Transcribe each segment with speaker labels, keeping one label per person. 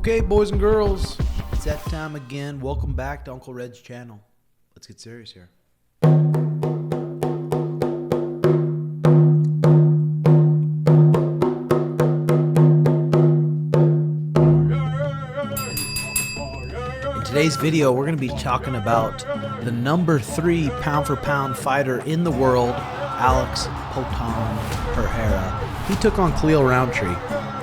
Speaker 1: Okay, boys and girls, it's that time again. Welcome back to Uncle Red's channel. Let's get serious here. In today's video, we're going to be talking about the number 3 pound-for-pound fighter in the world, Alex Poatan Pereira. He took on Khalil Rountree,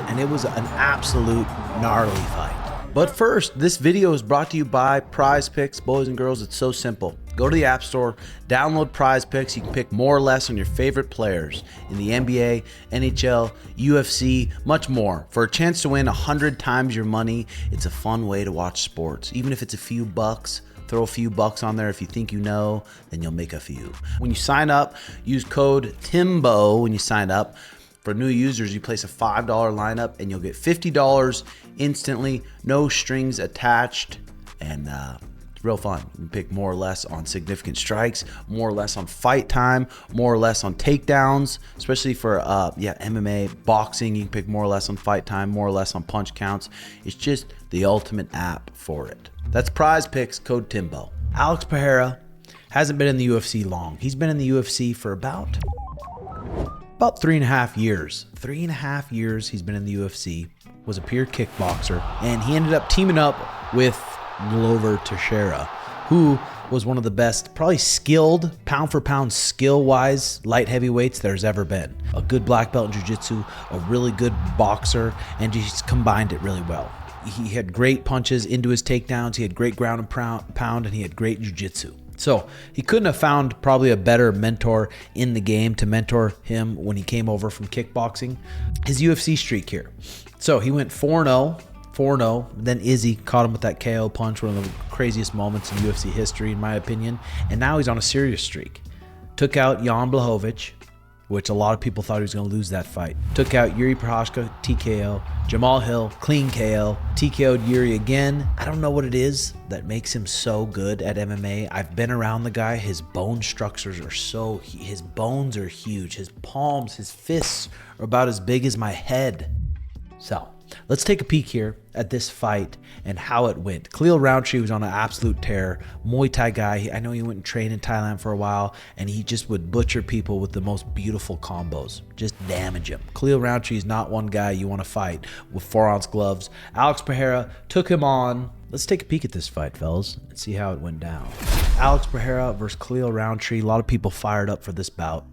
Speaker 1: and it was an absolute gnarly fight. But first, this video is brought to you by PrizePicks. Boys and girls, it's so simple. Go to the App Store, download PrizePicks. You can pick more or less on your favorite players in the NBA, NHL, UFC, much more. For a chance to win 100 times your money, it's a fun way to watch sports. Even if it's a few bucks, throw a few bucks on there. If you think you know, then you'll make a few. When you sign up, use code TIMBO when you sign up. For new users, you place a $5 lineup and you'll get $50 instantly, no strings attached, and it's real fun. You can pick more or less on significant strikes, more or less on fight time, more or less on takedowns, especially for MMA, boxing. You can pick more or less on fight time, more or less on punch counts. It's just the ultimate app for it. That's PrizePicks, code TIMBO. Alex Pereira hasn't been in the UFC long. He's been in the UFC for about 3.5 years. 3.5 years he's been in the UFC, was a pure kickboxer, and he ended up teaming up with Glover Teixeira, who was one of the best, probably skilled, pound for pound skill-wise light heavyweights there's ever been. A good black belt in jiu-jitsu, a really good boxer, and he's combined it really well. He had great punches into his takedowns, he had great ground and pound, and he had great jiu-jitsu. So he couldn't have found probably a better mentor in the game to mentor him when he came over from kickboxing. His UFC streak here. So he went 4-0, then Izzy caught him with that KO punch, one of the craziest moments in UFC history in my opinion. And now he's on a serious streak. Took out Jan Blachowicz, which a lot of people thought he was going to lose that fight. Took out Yuri Prochazka, TKO. Jamal Hill, clean KO. TKO'd Yuri again. I don't know what it is that makes him so good at MMA. I've been around the guy. His bone structures are his bones are huge. His palms, his fists are about as big as my head. So let's take a peek here at this fight and how it went. Khalil Rountree was on an absolute tear. Muay Thai guy. I know he went and trained in Thailand for a while, and he just would butcher people with the most beautiful combos. Just damage him. Khalil Rountree is not one guy you want to fight with 4-ounce gloves. Alex Pereira took him on. Let's take a peek at this fight, fellas, and see how it went down. Alex Pereira versus Khalil Rountree. A lot of people fired up for this bout.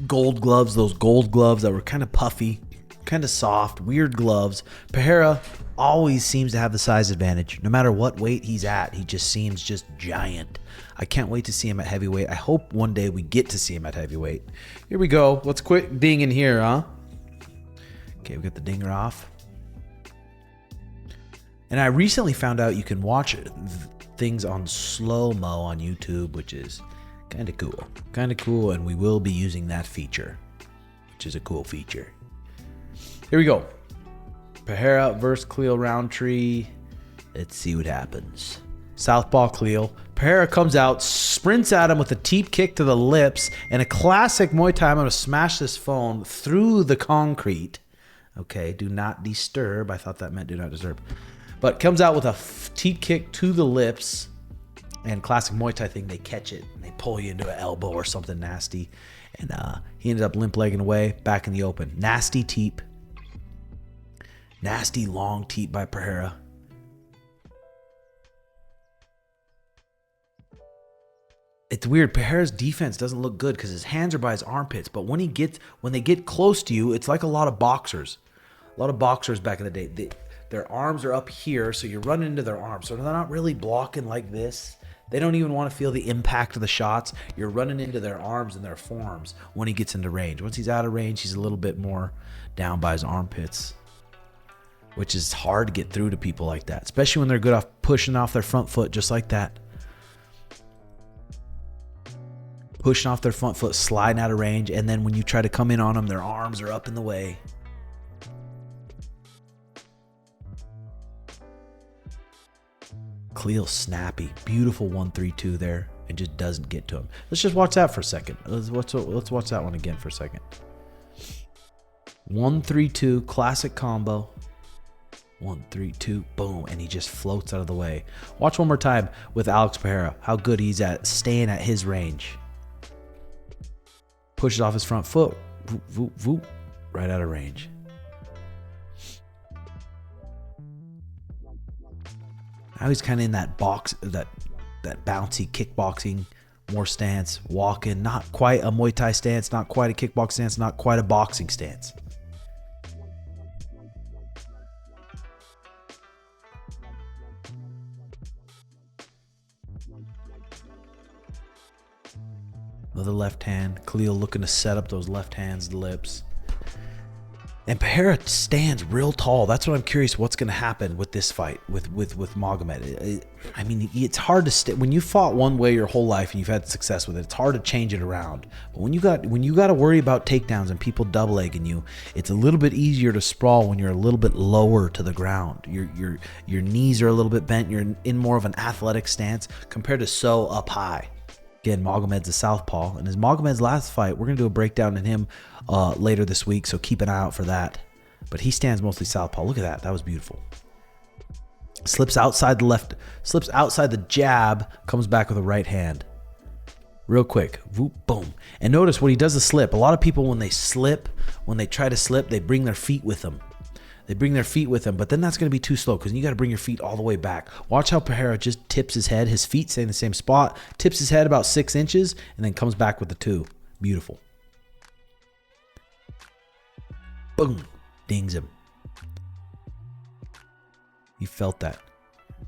Speaker 1: Gold gloves, those gold gloves that were kind of puffy, kind of soft, weird gloves. Pereira always seems to have the size advantage. No matter what weight he's at, he just seems just giant. I can't wait to see him at heavyweight. I hope one day we get to see him at heavyweight. Here we go. Let's quit dinging here, huh? Okay, we got the dinger off. And I recently found out you can watch things on slow-mo on YouTube, which is kind of cool, and we will be using that feature, which is a cool feature. Here we go. Pereira versus Khalil Rountree. Let's see what happens. Southpaw Khalil. Pereira comes out, sprints at him with a teep kick to the lips, and a classic Muay Thai. I'm going to smash this phone through the concrete. Okay, do not disturb. I thought that meant do not disturb. But comes out with a teep kick to the lips. And classic Muay Thai thing, they catch it and they pull you into an elbow or something nasty. And he ended up limp-legging away back in the open. Nasty teep. Nasty long teep by Pereira. It's weird. Pereira's defense doesn't look good because his hands are by his armpits. But when they get close to you, it's like a lot of boxers. A lot of boxers back in the day. Their arms are up here, so you're running into their arms. So they're not really blocking like this. They don't even want to feel the impact of the shots. You're running into their arms and their forearms when he gets into range. Once he's out of range, he's a little bit more down by his armpits, which is hard to get through to people like that, especially when they're good off pushing off their front foot just like that. Pushing off their front foot, sliding out of range, and then when you try to come in on them, their arms are up in the way. Khalil snappy, beautiful 1-3-2 there, and just doesn't get to him. Let's just watch that for a second. Let's watch that one again for a second. 1-3-2 classic combo. 1-3-2, boom, and he just floats out of the way. Watch one more time with Alex Pereira, how good he's at staying at his range. Pushes off his front foot, voop, voop, voop, right out of range. Now he's kind of in that box, that bouncy kickboxing, more stance, walking, not quite a Muay Thai stance, not quite a kickbox stance, not quite a boxing stance. Another left hand. Khalil looking to set up those left hands, the lips. And Pereira stands real tall. That's what I'm curious what's going to happen with this fight with Magomed. I mean, it's hard to stay. When you fought one way your whole life and you've had success with it, it's hard to change it around. But when you got to worry about takedowns and people double legging you, it's a little bit easier to sprawl when you're a little bit lower to the ground. Your knees are a little bit bent. You're in more of an athletic stance compared to so up high. Again, Magomed's a southpaw, and his Magomed's last fight, we're going to do a breakdown in him later this week, so keep an eye out for that. But he stands mostly southpaw. Look at that. That was beautiful. Slips outside the jab, comes back with a right hand. Real quick. Whoop, boom. And notice when he does the slip, a lot of people when they try to slip, they bring their feet with them. But then that's going to be too slow because you got to bring your feet all the way back. Watch how Pereira just tips his head. His feet stay in the same spot. Tips his head about 6 inches and then comes back with the 2. Beautiful. Boom. Dings him. You felt that.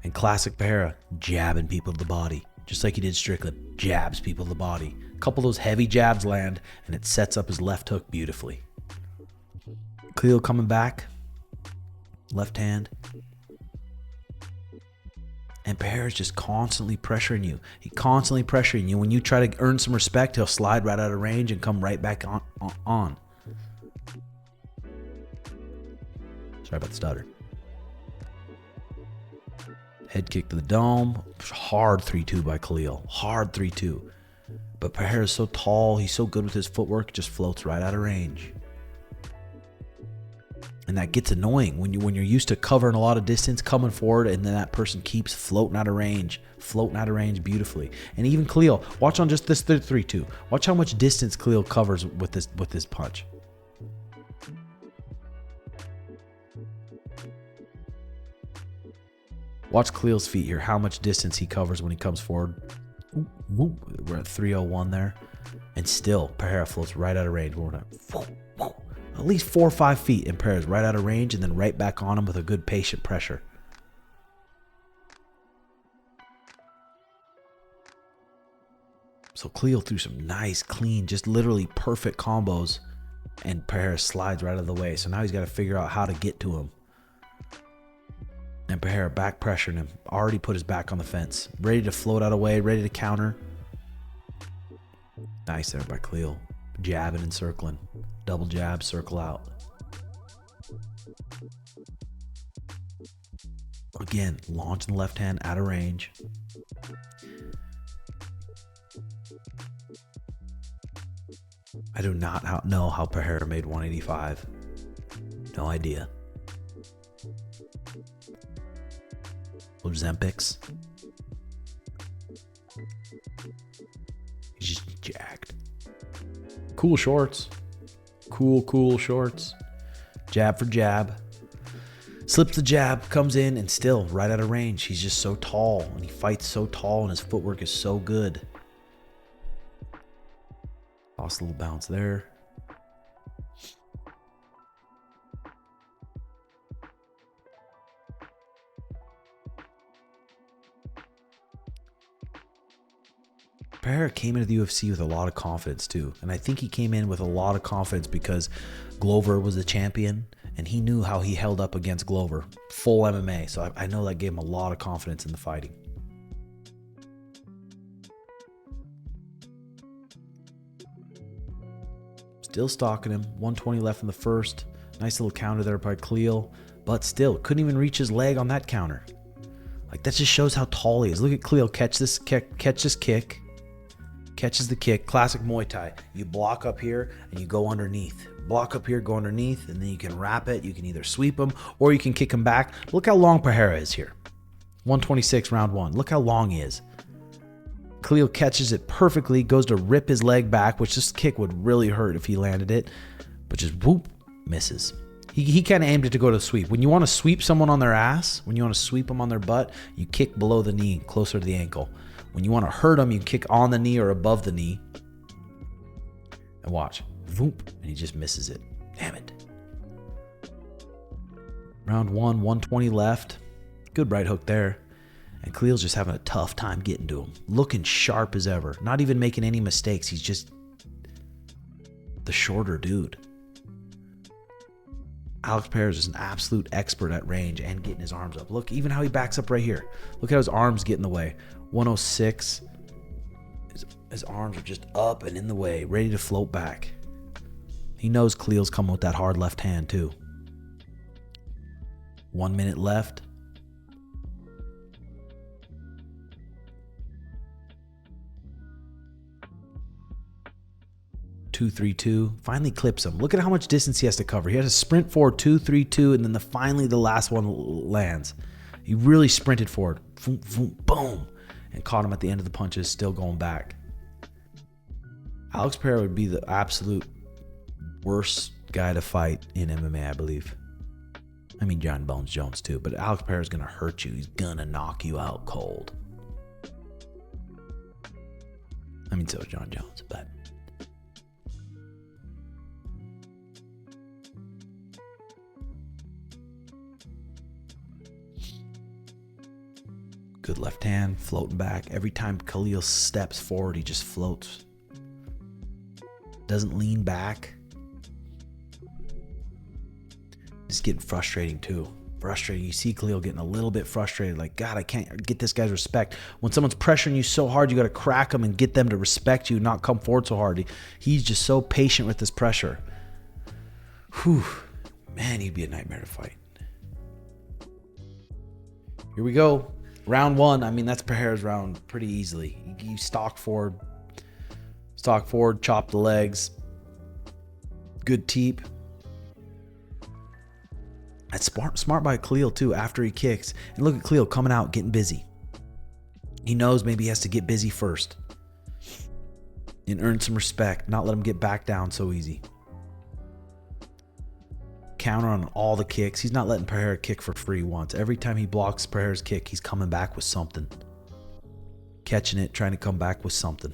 Speaker 1: And classic Pereira, jabbing people to the body. Just like he did Strickland. Jabs people to the body. A couple of those heavy jabs land and it sets up his left hook beautifully. Khalil coming back. Left hand. And Pereira's just constantly pressuring you. When you try to earn some respect, he'll slide right out of range and come right back on. Sorry about the stutter. Head kick to the dome. Hard 3-2 by Khalil. Hard 3-2. But Pereira's so tall. He's so good with his footwork. Just floats right out of range. And that gets annoying when you're used to covering a lot of distance, coming forward, and then that person keeps floating out of range beautifully. And even Khalil, watch on just this 3-2. Watch how much distance Khalil covers with this punch. Watch Khalil's feet here, how much distance he covers when he comes forward. We're at 301 there. And still, Pereira floats right out of range. At least 4 or 5 feet, and Pereira's right out of range and then right back on him with a good patient pressure. So Khalil threw some nice, clean, just literally perfect combos, and Pereira slides right out of the way. So now he's got to figure out how to get to him. And Pereira back pressuring him. Already put his back on the fence. Ready to float out of the way, ready to counter. Nice there by Khalil. Jabbing and circling. Double jab, circle out. Again, launching the left hand out of range. I do not know how Pereira made 185. No idea. Ozempics. He's just jacked. Cool shorts. Cool shorts. Jab for jab. Slips the jab, comes in, and still right out of range. He's just so tall, and he fights so tall, and his footwork is so good. Lost a little bounce there. Pereira came into the UFC with a lot of confidence too. And I think he came in with a lot of confidence because Glover was the champion and he knew how he held up against Glover. Full MMA. So I know that gave him a lot of confidence in the fighting. Still stalking him. 120 left in the first. Nice little counter there by Khalil. But still, couldn't even reach his leg on that counter. Like, that just shows how tall he is. Look at Khalil catch this kick. Catches the kick. Classic Muay Thai. You block up here and you go underneath. Block up here, go underneath, and then you can wrap it. You can either sweep him or you can kick him back. Look how long Pereira is here. 126 round 1. Look how long he is. Khalil catches it perfectly, goes to rip his leg back, which this kick would really hurt if he landed it, but just whoop, misses. He kind of aimed it to go to sweep. When you want to sweep someone on their ass, when you want to sweep them on their butt, you kick below the knee, closer to the ankle. When you want to hurt them, you kick on the knee or above the knee. And watch. Whoop, and he just misses it. Damn it. Round 1, 120 left. Good right hook there. And Khalil's just having a tough time getting to him. Looking sharp as ever. Not even making any mistakes. He's just the shorter dude. Alex Pereira is an absolute expert at range and getting his arms up. Look, even how he backs up right here. Look how his arms get in the way. 106. His arms are just up and in the way, ready to float back. He knows Khalil's coming with that hard left hand too. 1 minute left. Two, 3, 2. Finally clips him. Look at how much distance he has to cover. He has to sprint forward 2, 3, 2, and then finally the last one lands. He really sprinted forward. Boom, boom, boom. And caught him at the end of the punches, still going back. Alex Pereira would be the absolute worst guy to fight in MMA, I believe. I mean, John Bones Jones too, but Alex Pereira is going to hurt you. He's going to knock you out cold. I mean, so is John Jones, but... Good left hand, floating back. Every time Khalil steps forward, he just floats. Doesn't lean back. It's getting frustrating too. Frustrating. You see Khalil getting a little bit frustrated. Like, God, I can't get this guy's respect. When someone's pressuring you so hard, you got to crack them and get them to respect you, not come forward so hard. He's just so patient with this pressure. Whew. Man, he'd be a nightmare to fight. Here we go. Round 1, I mean, that's Pereira's round pretty easily. You stalk forward, chop the legs. Good teep. That's smart by Khalil too after he kicks. And look at Khalil coming out, getting busy. He knows maybe he has to get busy first and earn some respect, not let him get back down so easy. Counter on all the kicks. He's not letting Pereira kick for free once. Every time he blocks Pereira's kick, he's coming back with something. Catching it, trying to come back with something.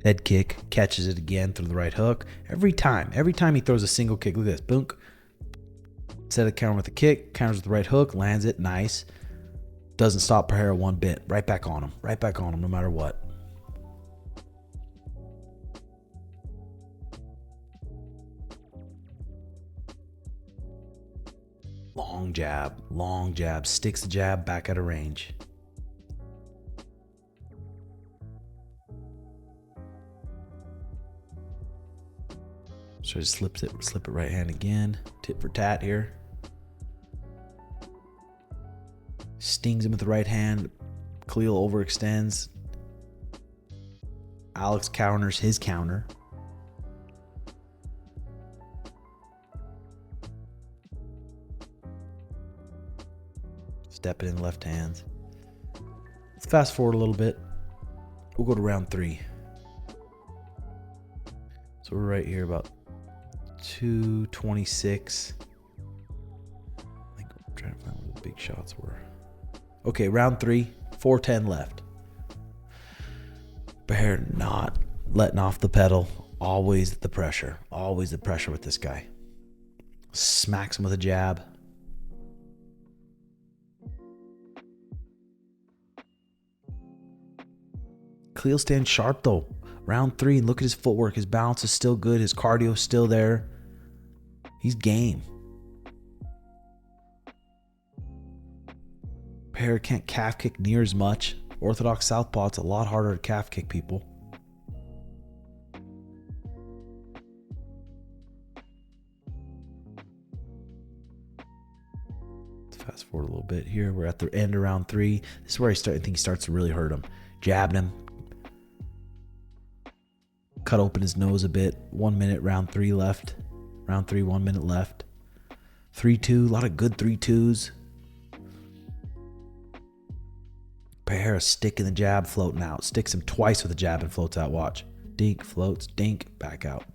Speaker 1: Head kick, catches it again through the right hook. Every time he throws a single kick, look at this, boonk. Instead of countering with a kick, counters with the right hook, lands it, nice. Doesn't stop Pereira one bit. Right back on him, no matter what. Long jab, sticks the jab back out of range. So he slip it right hand again. Tit for tat here. Stings him with the right hand. Khalil overextends. Alex counters his counter. Step it in left hands. Let's fast forward a little bit. We'll go to round 3. So we're right here about 226. I think I'm trying to find where the big shots were. Okay, round 3, 4:10 left. Pereira not letting off the pedal. Always the pressure. Always the pressure with this guy. Smacks him with a jab. Khalil stands sharp though. Round 3, and look at his footwork. His balance is still good. His cardio is still there. He's game. Pereira can't calf kick near as much. Orthodox southpaw, it's a lot harder to calf kick people. forward a little bit here. We're at the end of round 3. This is where I think he starts to really hurt him. Jabbed him. Cut open his nose a bit. 1 minute, round 3 left. Round 3, 1 minute left. 3-2, a lot of good 3-2s. Pereira sticking the jab, floating out. Sticks him twice with a jab and floats out. Watch. Dink, floats, dink, back out.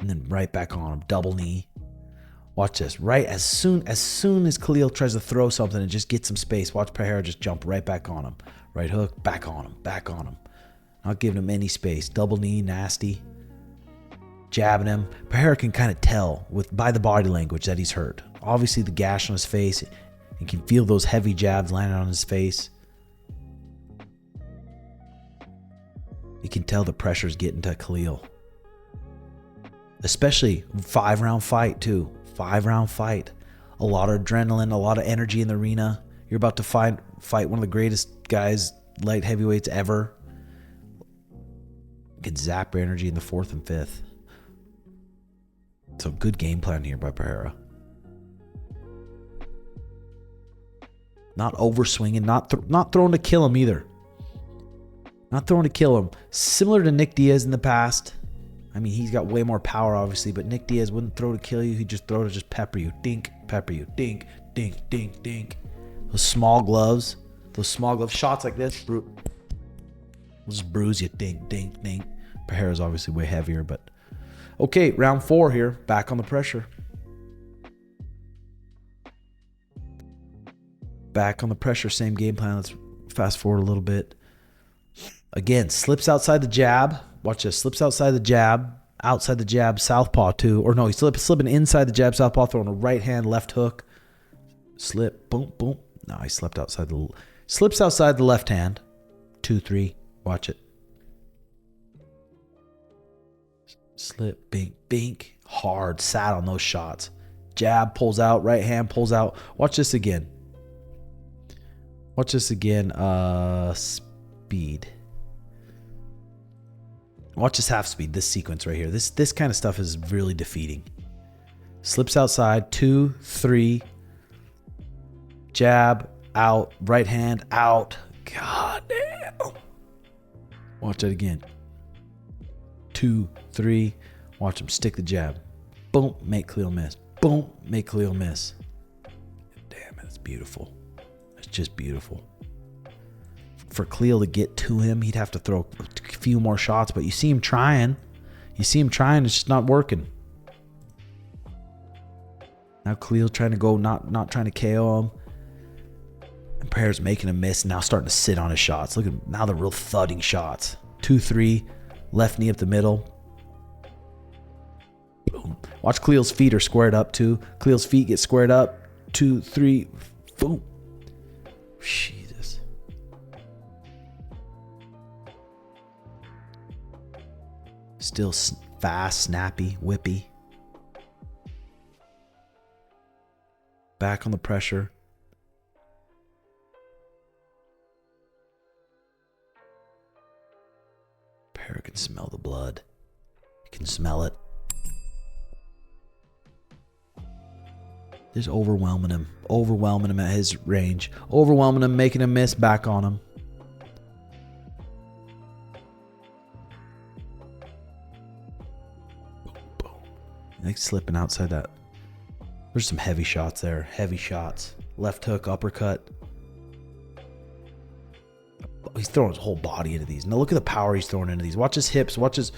Speaker 1: And then right back on him. Double knee. Watch this. Right as soon as Khalil tries to throw something and just get some space, watch Pereira just jump right back on him. Right hook, back on him, back on him. Not giving him any space. Double knee, nasty. Jabbing him. Pereira can kind of tell by the body language that he's hurt. Obviously the gash on his face. You can feel those heavy jabs landing on his face. You can tell the pressure's getting to Khalil. Especially 5-round fight too. 5-round fight. A lot of adrenaline, a lot of energy in the arena. You're about to fight one of the greatest guys, light heavyweights ever. You can zap your energy in the 4th and 5th. So good game plan here by Pereira. Not overswinging, not throwing to kill him either. Not throwing to kill him. Similar to Nick Diaz in the past. I mean, he's got way more power, obviously, but Nick Diaz wouldn't throw to kill you. He'd just throw to just pepper you. Dink, pepper you. Dink, dink, dink, dink. Those small gloves. Shots like this. Will just bruise you. Dink, dink, dink. Pereira's obviously way heavier, but... Okay, round 4 here. Back on the pressure. Back on the pressure. Same game plan. Let's fast forward a little bit. Again, slips outside the jab. Watch this. Slips outside the jab. Outside the jab, southpaw too. Or no, he's slipping inside the jab, southpaw, throwing a right hand, left hook. Slip. Boom, boom. No, he slipped outside the... Slips outside the left hand. 2-3. Watch it. Slip, bink, bink. Hard, sat on those shots. Jab pulls out, right hand pulls out. Watch this again. Watch this again. Speed. Watch this half speed, this sequence right here. This kind of stuff is really defeating. Slips outside, 2-3. Jab, out, right hand, out. God damn. Watch that again. 2-3. Watch him stick the jab. Boom, make Khalil miss. Boom, make Khalil miss. Damn, that's beautiful. That's just beautiful. For Khalil to get to him, he'd have to throw a few more shots, but you see him trying. It's just not working. Now Khalil trying to go, not trying to KO him. And Pereira's making a miss, and now starting to sit on his shots. Look at now the real thudding shots. 2-3, left knee up the middle. Boom. Watch Khalil's feet are squared up too. Khalil's feet get squared up. 2-3, boom. Jesus. Still fast, snappy, whippy. Back on the pressure. Pereira can smell the blood. You can smell it. Just overwhelming him at his range. Overwhelming him, making him miss, back on him. Boom, boom. Like slipping outside that. There's some heavy shots there. Heavy shots. Left hook, uppercut. He's throwing his whole body into these. Now look at the power he's throwing into these. Watch his hips. Watch his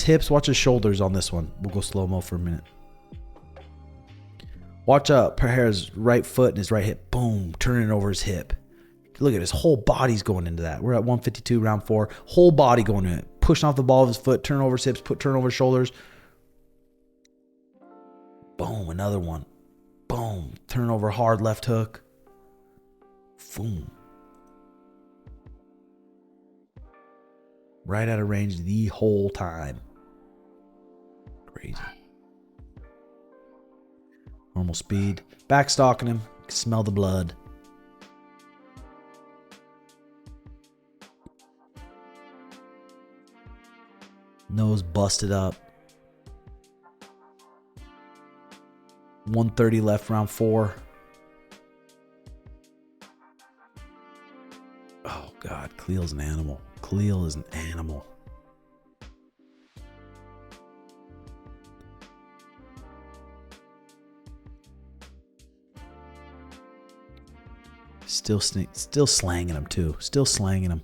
Speaker 1: hips. Watch his shoulders on this one. We'll go slow-mo for a minute. Watch Pereira's right foot and his right hip. Boom. Turning over his hip. Look at his whole body's going into that. We're at 152, round 4. Whole body going into it. Pushing off the ball of his foot. Turn over his hips. Turn over his shoulders. Boom. Another one. Boom. Turn over hard left hook. Boom. Right out of range the whole time. Crazy. Normal speed. Back stalking him. Smell the blood. Nose busted up. 130 left, round 4. Oh, God. Khalil's an animal. Khalil is an animal. Still slanging him, too. Still slanging him.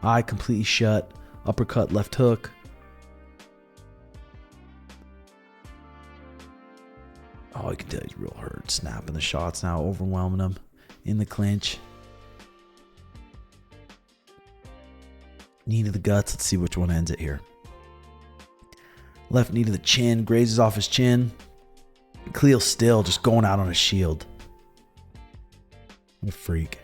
Speaker 1: Eye completely shut. Uppercut, left hook. Oh, you can tell he's real hurt. Snapping the shots now, overwhelming him in the clinch. Knee to the guts. Let's see which one ends it here. Left knee to the chin. Grazes off his chin. Khalil still just going out on his shield. What a freak.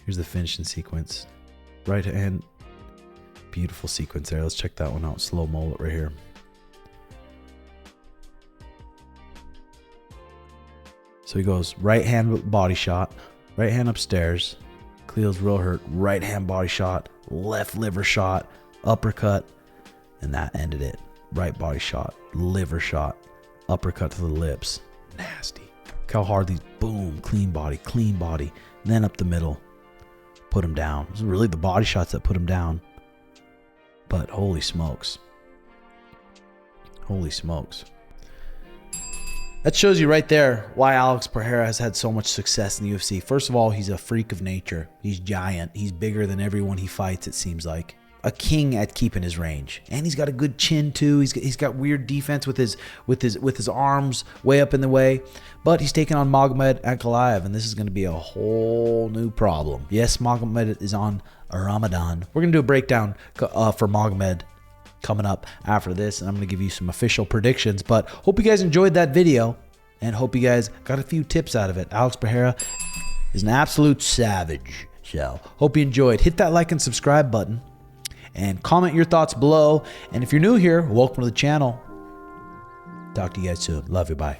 Speaker 1: Here's the finishing sequence. Right hand. Beautiful sequence there. Let's check that one out. Slow mo right here. So he goes right hand body shot. Right hand upstairs. Khalil's real hurt. Right hand body shot. Left liver shot. Uppercut. And that ended it. Right body shot. Liver shot. Uppercut to the lips. Nasty. Look how hard these. Boom. Clean body. Clean body. And then up the middle. Put him down. It was really the body shots that put him down. But holy smokes. Holy smokes. That shows you right there why Alex Pereira has had so much success in the UFC. First of all, he's a freak of nature. He's giant. He's bigger than everyone he fights, it seems like. A king at keeping his range. And he's got a good chin too. He's got weird defense with his arms way up in the way. But he's taking on Magomed Ankalaev, and this is going to be a whole new problem. Yes, Magomed is on Ramadan. We're going to do a breakdown for Magomed coming up after this, and I'm going to give you some official predictions. But hope you guys enjoyed that video, and hope you guys got a few tips out of it. Alex Pereira is an absolute savage. So hope you enjoyed. Hit that like and subscribe button. And comment your thoughts below. And if you're new here, welcome to the channel. Talk to you guys soon. Love you. Bye.